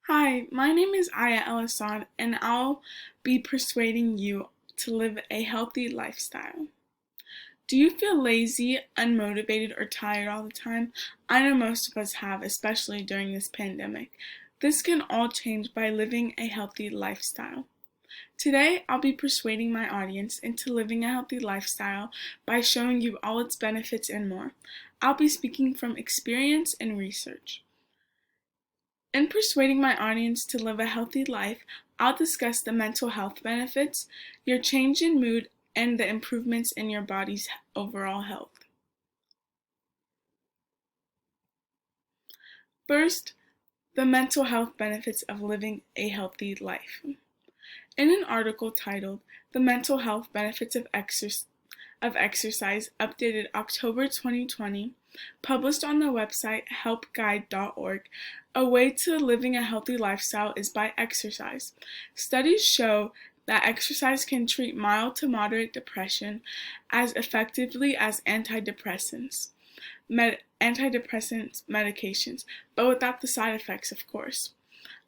Hi, my name is Aya El Assad, and I'll be persuading you to live a healthy lifestyle. Do you feel lazy, unmotivated, or tired all the time? I know most of us have, especially during this pandemic. This can all change by living a healthy lifestyle. Today, I'll be persuading my audience into living a healthy lifestyle by showing you all its benefits and more. I'll be speaking from experience and research. In persuading my audience to live a healthy life, I'll discuss the mental health benefits, your change in mood, and the improvements in your body's overall health. First, the mental health benefits of living a healthy life. In an article titled "The Mental Health Benefits of Exercise," updated October 2020, published on the website helpguide.org, a way to living a healthy lifestyle is by exercise. Studies show that exercise can treat mild to moderate depression as effectively as antidepressant medications, but without the side effects, of course.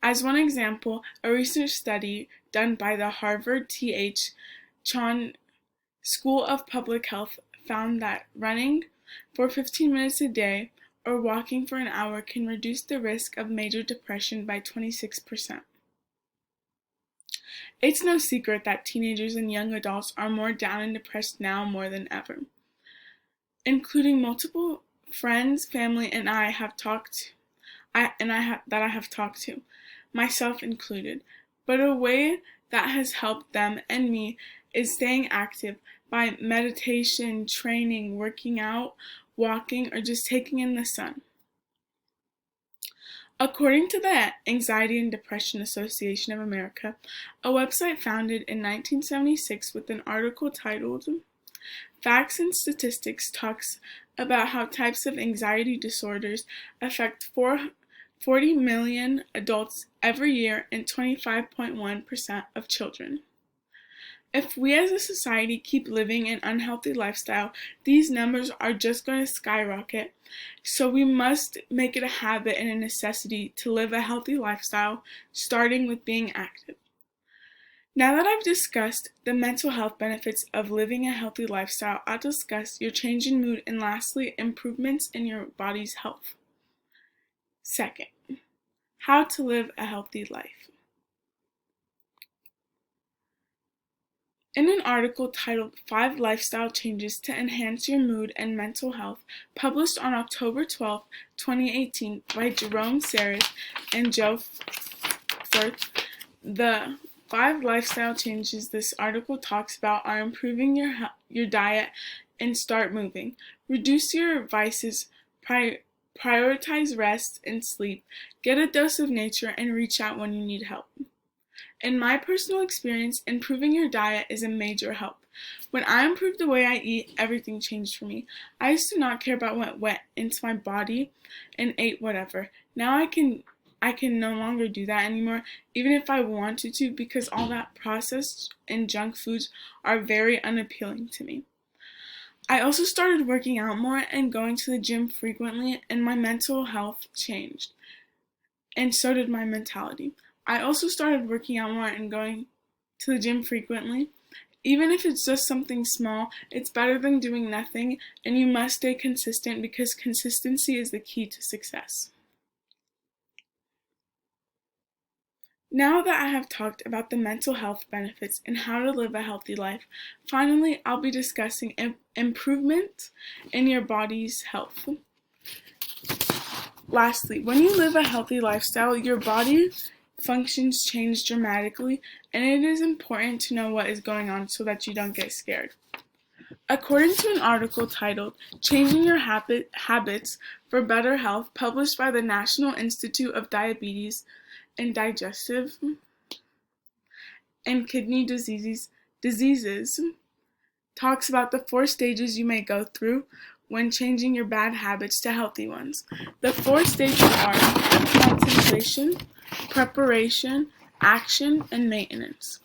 As one example, a recent study done by the Harvard T.H. Chan School of Public Health found that running for 15 minutes a day or walking for an hour can reduce the risk of major depression by 26%. It's no secret that teenagers and young adults are more down and depressed now more than ever, including multiple friends, family, and I have talked to, myself included. But a way that has helped them and me is staying active by meditation, training, working out, walking, or just taking in the sun. According to the Anxiety and Depression Association of America, a website founded in 1976 with an article titled "Facts and Statistics" talks about how types of anxiety disorders affect 40 million adults every year and 25.1% of children. If we as a society keep living an unhealthy lifestyle, these numbers are just going to skyrocket. So we must make it a habit and a necessity to live a healthy lifestyle, starting with being active. Now that I've discussed the mental health benefits of living a healthy lifestyle, I'll discuss your change in mood and lastly, improvements in your body's health. Second, how to live a healthy life. In an article titled "5 Lifestyle Changes to Enhance Your Mood and Mental Health," published on October 12, 2018 by Jerome Saris and Joe Firth, the 5 lifestyle changes this article talks about are improving your diet and start moving, reduce your vices, prioritize rest and sleep, get a dose of nature, and reach out when you need help. In my personal experience, improving your diet is a major help. When I improved the way I eat, everything changed for me. I used to not care about what went into my body and ate whatever. Now I can no longer do that anymore, even if I wanted to, because all that processed and junk foods are very unappealing to me. I also started working out more and going to the gym frequently, and my mental health changed, and so did my mentality. I also started working out more and going to the gym frequently. Even if it's just something small, it's better than doing nothing, and you must stay consistent because consistency is the key to success. Now that I have talked about the mental health benefits and how to live a healthy life, finally I'll be discussing improvement in your body's health. Lastly, when you live a healthy lifestyle, your body functions change dramatically, and it is important to know what is going on so that you don't get scared. According to an article titled "Changing Your Habits for Better Health," published by the National Institute of Diabetes and Digestive and Kidney Diseases, talks about the 4 stages you may go through when changing your bad habits to healthy ones. The 4 stages are contemplation, preparation, action, and maintenance.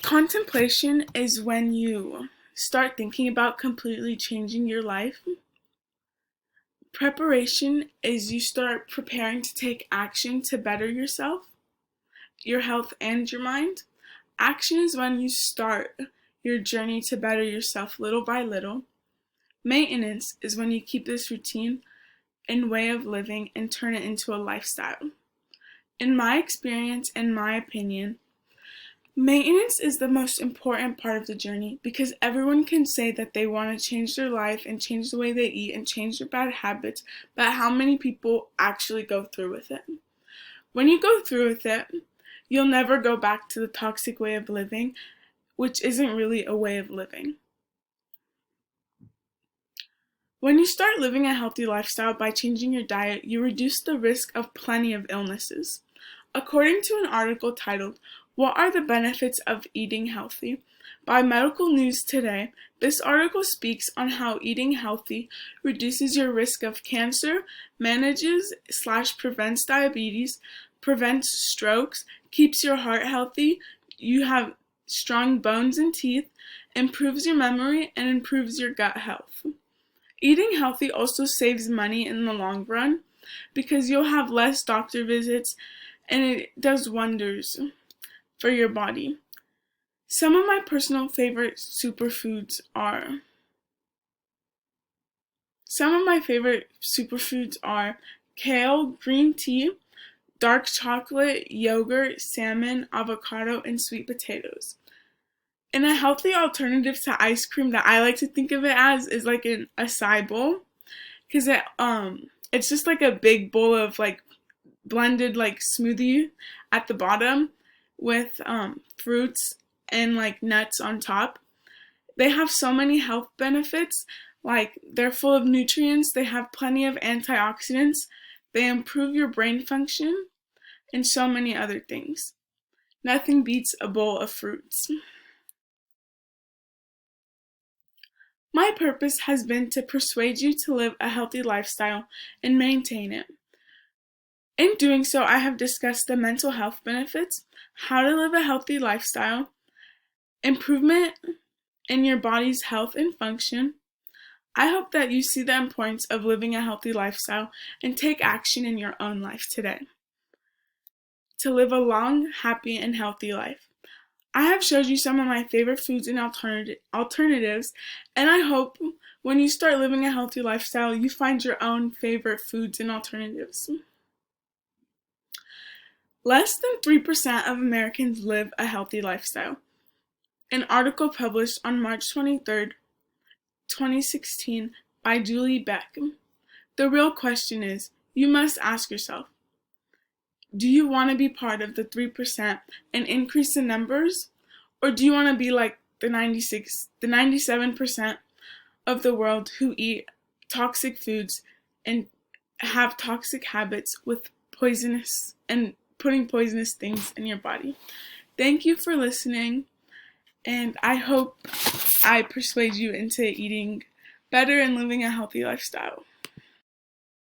Contemplation is when you start thinking about completely changing your life. Preparation is you start preparing to take action to better yourself, your health, and your mind. Action is when you start your journey to better yourself little by little. Maintenance is when you keep this routine and way of living and turn it into a lifestyle. In my experience and my opinion, maintenance is the most important part of the journey because everyone can say that they want to change their life and change the way they eat and change their bad habits, but how many people actually go through with it? When you go through with it, you'll never go back to the toxic way of living, which isn't really a way of living. When you start living a healthy lifestyle by changing your diet, you reduce the risk of plenty of illnesses. According to an article titled, "What are the benefits of eating healthy?" by Medical News Today, this article speaks on how eating healthy reduces your risk of cancer, manages/prevents diabetes, prevents strokes, keeps your heart healthy, you have strong bones and teeth, improves your memory, and improves your gut health. Eating healthy also saves money in the long run because you'll have less doctor visits and it does wonders for your body. Some of my personal favorite superfoods are kale, green tea, dark chocolate, yogurt, salmon, avocado, and sweet potatoes. And a healthy alternative to ice cream that I like to think of it as is like an acai bowl, because it's just like a big bowl of like blended like smoothie at the bottom with fruits and like nuts on top. They have so many health benefits, like they're full of nutrients, they have plenty of antioxidants, they improve your brain function, and so many other things. Nothing beats a bowl of fruits. My purpose has been to persuade you to live a healthy lifestyle and maintain it. In doing so, I have discussed the mental health benefits, how to live a healthy lifestyle, improvement in your body's health and function. I hope that you see the importance of living a healthy lifestyle and take action in your own life today to live a long, happy, and healthy life. I have showed you some of my favorite foods and alternatives, and I hope when you start living a healthy lifestyle, you find your own favorite foods and alternatives. Less than 3% of Americans live a healthy lifestyle. An article published on March 23rd, 2016 by Julie Beck. The real question is, you must ask yourself, do you want to be part of the 3% and increase the numbers? Or do you want to be like the 97% of the world who eat toxic foods and have toxic habits with poisonous and putting poisonous things in your body? Thank you for listening, and I hope I persuade you into eating better and living a healthy lifestyle.